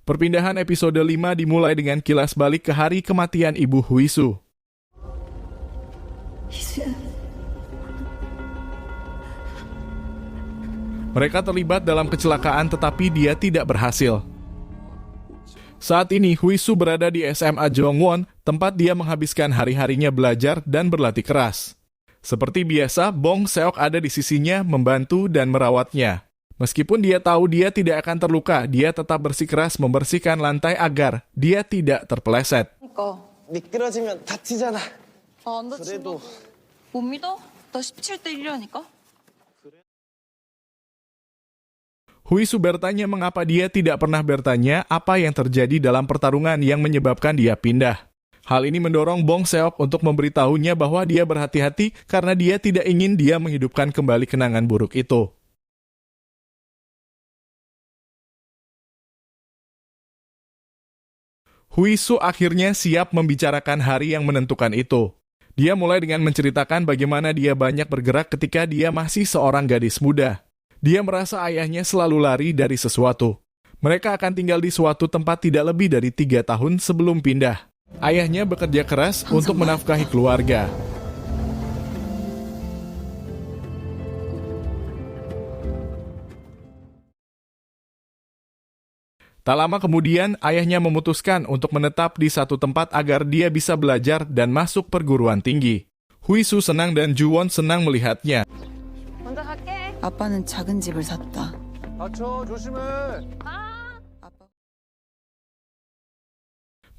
Perpindahan episode 5 dimulai dengan kilas balik ke hari kematian Ibu Huisu. Mereka terlibat dalam kecelakaan tetapi dia tidak berhasil. Saat ini Huisu berada di SMA Jongwon, tempat dia menghabiskan hari-harinya belajar dan berlatih keras. Seperti biasa, Bong Seok ada di sisinya membantu dan merawatnya. Meskipun dia tahu dia tidak akan terluka, dia tetap bersikeras membersihkan lantai agar dia tidak terpeleset. 미끄러지면 다치잖아. 안 다친다. 못 믿어? 나 17대 1이라니까. Huisu bertanya mengapa dia tidak pernah bertanya apa yang terjadi dalam pertarungan yang menyebabkan dia pindah. Hal ini mendorong Bong Seok untuk memberitahunya bahwa dia berhati-hati karena dia tidak ingin dia menghidupkan kembali kenangan buruk itu. Huisu akhirnya siap membicarakan hari yang menentukan itu. Dia mulai dengan menceritakan bagaimana dia banyak bergerak ketika dia masih seorang gadis muda. Dia merasa ayahnya selalu lari dari sesuatu. Mereka akan tinggal di suatu tempat tidak lebih dari 3 tahun sebelum pindah. Ayahnya bekerja keras untuk menafkahi keluarga. Tak lama kemudian, ayahnya memutuskan untuk menetap di satu tempat agar dia bisa belajar dan masuk perguruan tinggi. Huisu senang dan Juwon senang melihatnya. 먼저 갈게. 아빠는 작은 집을 샀다. 다쳐 조심해.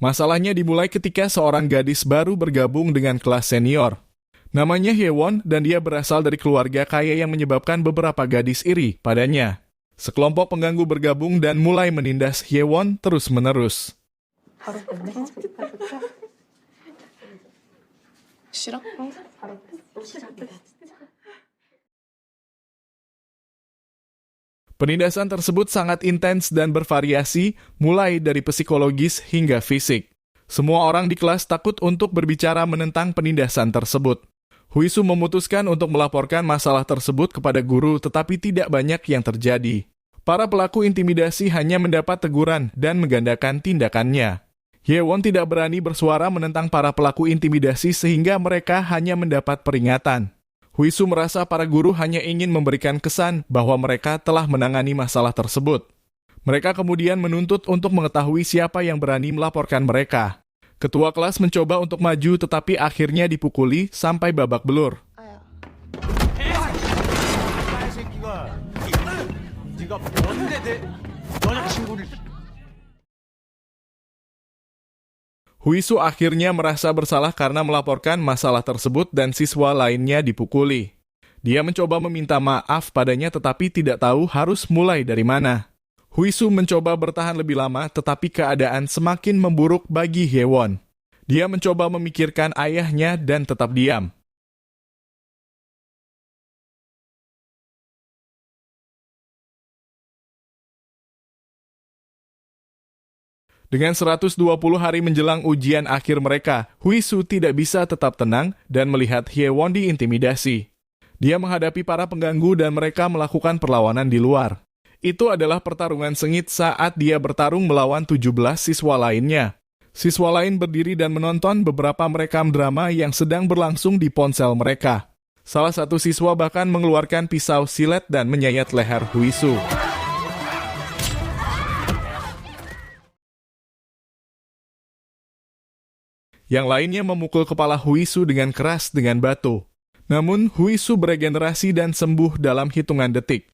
Masalahnya dimulai ketika seorang gadis baru bergabung dengan kelas senior. Namanya Hyewon dan dia berasal dari keluarga kaya yang menyebabkan beberapa gadis iri padanya. Sekelompok pengganggu bergabung dan mulai menindas Hyewon terus-menerus. 싫어? Penindasan tersebut sangat intens dan bervariasi, mulai dari psikologis hingga fisik. Semua orang di kelas takut untuk berbicara menentang penindasan tersebut. Huisu memutuskan untuk melaporkan masalah tersebut kepada guru, tetapi tidak banyak yang terjadi. Para pelaku intimidasi hanya mendapat teguran dan menggandakan tindakannya. Hyewon tidak berani bersuara menentang para pelaku intimidasi sehingga mereka hanya mendapat peringatan. Huisu merasa para guru hanya ingin memberikan kesan bahwa mereka telah menangani masalah tersebut. Mereka kemudian menuntut untuk mengetahui siapa yang berani melaporkan mereka. Ketua kelas mencoba untuk maju tetapi akhirnya dipukuli sampai babak belur. Huisu akhirnya merasa bersalah karena melaporkan masalah tersebut dan siswa lainnya dipukuli. Dia mencoba meminta maaf padanya tetapi tidak tahu harus mulai dari mana. Huisu mencoba bertahan lebih lama tetapi keadaan semakin memburuk bagi Hyewon. Dia mencoba memikirkan ayahnya dan tetap diam. Dengan 120 hari menjelang ujian akhir mereka, Huisu tidak bisa tetap tenang dan melihat Hyewon diintimidasi. Dia menghadapi para pengganggu dan mereka melakukan perlawanan di luar. Itu adalah pertarungan sengit saat dia bertarung melawan 17 siswa lainnya. Siswa lain berdiri dan menonton beberapa merekam drama yang sedang berlangsung di ponsel mereka. Salah satu siswa bahkan mengeluarkan pisau silet dan menyayat leher Huisu. Yang lainnya memukul kepala Huisu dengan keras dengan batu. Namun, Huisu beregenerasi dan sembuh dalam hitungan detik.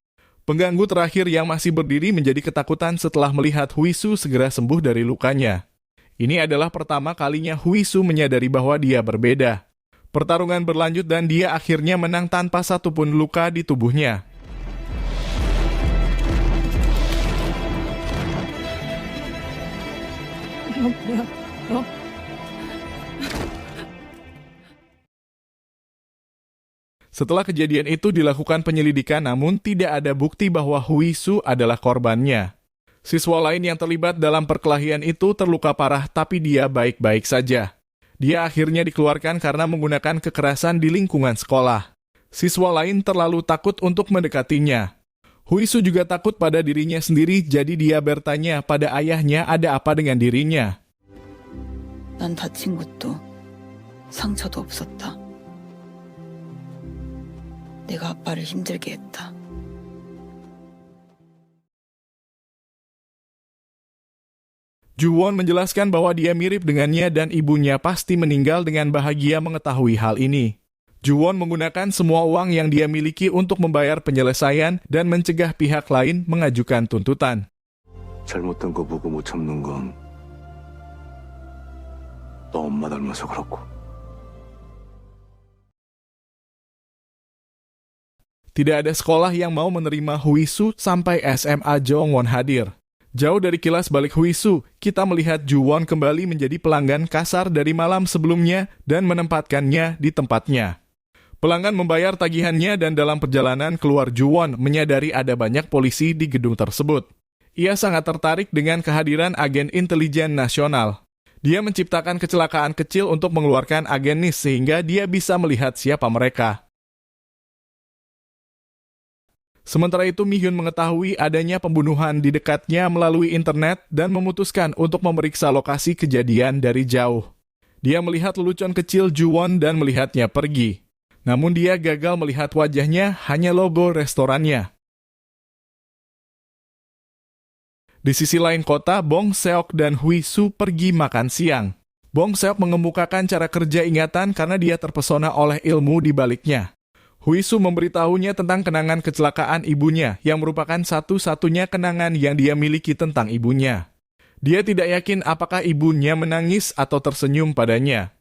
Pengganggu terakhir yang masih berdiri menjadi ketakutan setelah melihat Huisu segera sembuh dari lukanya. Ini adalah pertama kalinya Huisu menyadari bahwa dia berbeda. Pertarungan berlanjut dan dia akhirnya menang tanpa satupun luka di tubuhnya. Setelah kejadian itu dilakukan penyelidikan namun tidak ada bukti bahwa Huisu adalah korbannya. Siswa lain yang terlibat dalam perkelahian itu terluka parah tapi dia baik-baik saja. Dia akhirnya dikeluarkan karena menggunakan kekerasan di lingkungan sekolah. Siswa lain terlalu takut untuk mendekatinya. Huisu juga takut pada dirinya sendiri, jadi dia bertanya pada ayahnya ada apa dengan dirinya. 난 다친 것도 상처도 없었다. 내가 아빠를 힘들게 했다. Ju-won menjelaskan bahwa dia mirip dengannya dan ibunya pasti meninggal dengan bahagia mengetahui hal ini. Ju-won menggunakan semua uang yang dia miliki untuk membayar penyelesaian dan mencegah pihak lain mengajukan tuntutan. 잘못된 거 보고 못 참는 건 너 엄마 닮아서 그렇고. Tidak ada sekolah yang mau menerima Huisu sampai SMA Jeongwon hadir. Jauh dari kilas balik Huisu, kita melihat Ju-won kembali menjadi pelanggan kasar dari malam sebelumnya dan menempatkannya di tempatnya. Pelanggan membayar tagihannya dan dalam perjalanan keluar Ju-won menyadari ada banyak polisi di gedung tersebut. Ia sangat tertarik dengan kehadiran agen intelijen nasional. Dia menciptakan kecelakaan kecil untuk mengeluarkan agen NIS sehingga dia bisa melihat siapa mereka. Sementara itu, Mi-hyun mengetahui adanya pembunuhan di dekatnya melalui internet dan memutuskan untuk memeriksa lokasi kejadian dari jauh. Dia melihat lelucon kecil Ju-won dan melihatnya pergi. Namun dia gagal melihat wajahnya, hanya logo restorannya. Di sisi lain kota, Bong Seok dan Huisu pergi makan siang. Bong Seok mengemukakan cara kerja ingatan karena dia terpesona oleh ilmu di baliknya. Huisu memberitahunya tentang kenangan kecelakaan ibunya, yang merupakan satu-satunya kenangan yang dia miliki tentang ibunya. Dia tidak yakin apakah ibunya menangis atau tersenyum padanya.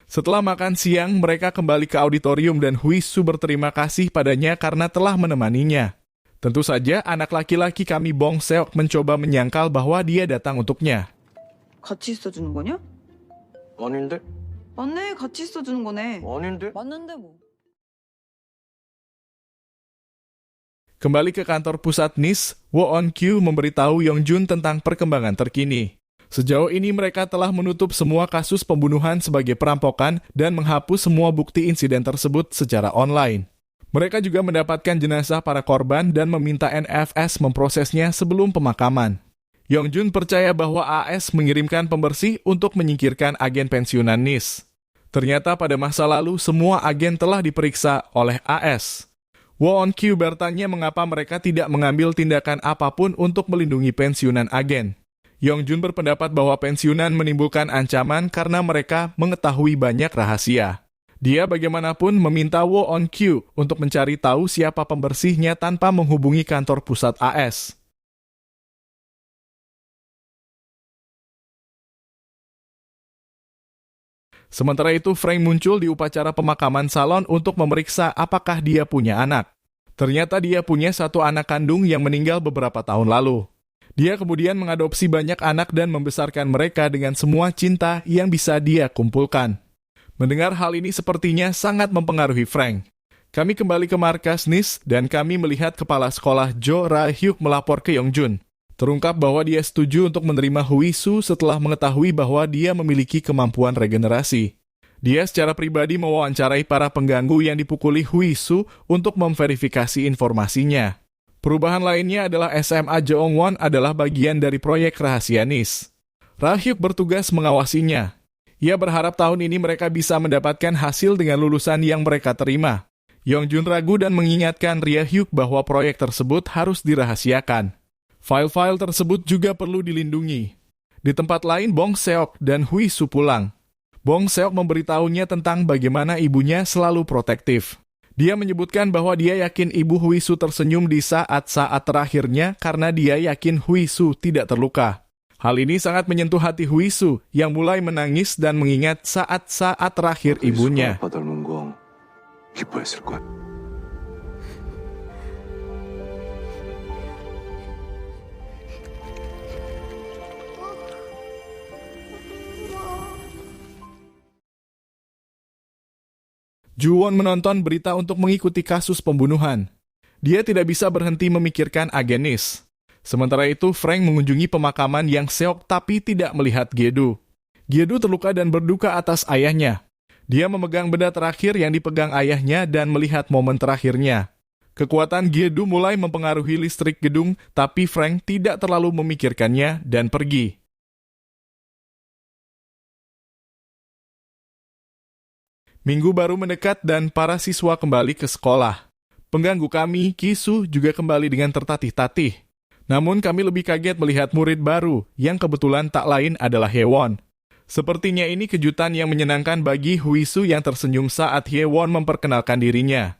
Setelah makan siang, mereka kembali ke auditorium dan Huisu berterima kasih padanya karena telah menemaninya. Tentu saja, anak laki-laki kami Bong Seok mencoba menyangkal bahwa dia datang untuknya. 같이 있어주는 거냐? 아닌데? 맞네, 같이 있어주는 거네. 아닌데? 맞는데 뭐. Kembali ke kantor pusat NIS, Woo-on-kyu memberitahu Yongjun tentang perkembangan terkini. Sejauh ini mereka telah menutup semua kasus pembunuhan sebagai perampokan dan menghapus semua bukti insiden tersebut secara online. Mereka juga mendapatkan jenazah para korban dan meminta NFS memprosesnya sebelum pemakaman. Yongjun percaya bahwa AS mengirimkan pembersih untuk menyingkirkan agen pensiunan NIS. Ternyata pada masa lalu semua agen telah diperiksa oleh AS. Woo-on-kyu bertanya mengapa mereka tidak mengambil tindakan apapun untuk melindungi pensiunan agen. Yongjun berpendapat bahwa pensiunan menimbulkan ancaman karena mereka mengetahui banyak rahasia. Dia bagaimanapun meminta Woo-on-kyu untuk mencari tahu siapa pembersihnya tanpa menghubungi kantor pusat AS. Sementara itu, Frank muncul di upacara pemakaman salon untuk memeriksa apakah dia punya anak. Ternyata dia punya satu anak kandung yang meninggal beberapa tahun lalu. Dia kemudian mengadopsi banyak anak dan membesarkan mereka dengan semua cinta yang bisa dia kumpulkan. Mendengar hal ini sepertinya sangat mempengaruhi Frank. Kami kembali ke markas NIS dan kami melihat kepala sekolah Jo Ra-hyuk melapor ke Yongjun. Terungkap bahwa dia setuju untuk menerima Huisu setelah mengetahui bahwa dia memiliki kemampuan regenerasi. Dia secara pribadi mewawancarai para pengganggu yang dipukuli Huisu untuk memverifikasi informasinya. Perubahan lainnya adalah SMA Jeongwon adalah bagian dari proyek rahasia NIS. Ra-hyuk bertugas mengawasinya. Ia berharap tahun ini mereka bisa mendapatkan hasil dengan lulusan yang mereka terima. Yongjun ragu dan mengingatkan Ra-hyuk bahwa proyek tersebut harus dirahasiakan. File-file tersebut juga perlu dilindungi. Di tempat lain, Bong Seok dan Huisu pulang. Bong Seok memberitahunya tentang bagaimana ibunya selalu protektif. Dia menyebutkan bahwa dia yakin ibu Huisu tersenyum di saat-saat terakhirnya karena dia yakin Huisu tidak terluka. Hal ini sangat menyentuh hati Huisu yang mulai menangis dan mengingat saat-saat terakhir ibunya. 아빠 닮은 거 기뻐했을 거야. Ju-won menonton berita untuk mengikuti kasus pembunuhan. Dia tidak bisa berhenti memikirkan agen NIS. Sementara itu, Frank mengunjungi pemakaman yang Seok tapi tidak melihat Gedu. Gedu terluka dan berduka atas ayahnya. Dia memegang benda terakhir yang dipegang ayahnya dan melihat momen terakhirnya. Kekuatan Gyedu mulai mempengaruhi listrik gedung, tapi Frank tidak terlalu memikirkannya dan pergi. Minggu baru mendekat dan para siswa kembali ke sekolah. Pengganggu kami, Kisu, juga kembali dengan tertatih-tatih. Namun kami lebih kaget melihat murid baru, yang kebetulan tak lain adalah Haewon. Sepertinya ini kejutan yang menyenangkan bagi Huisu yang tersenyum saat Haewon memperkenalkan dirinya.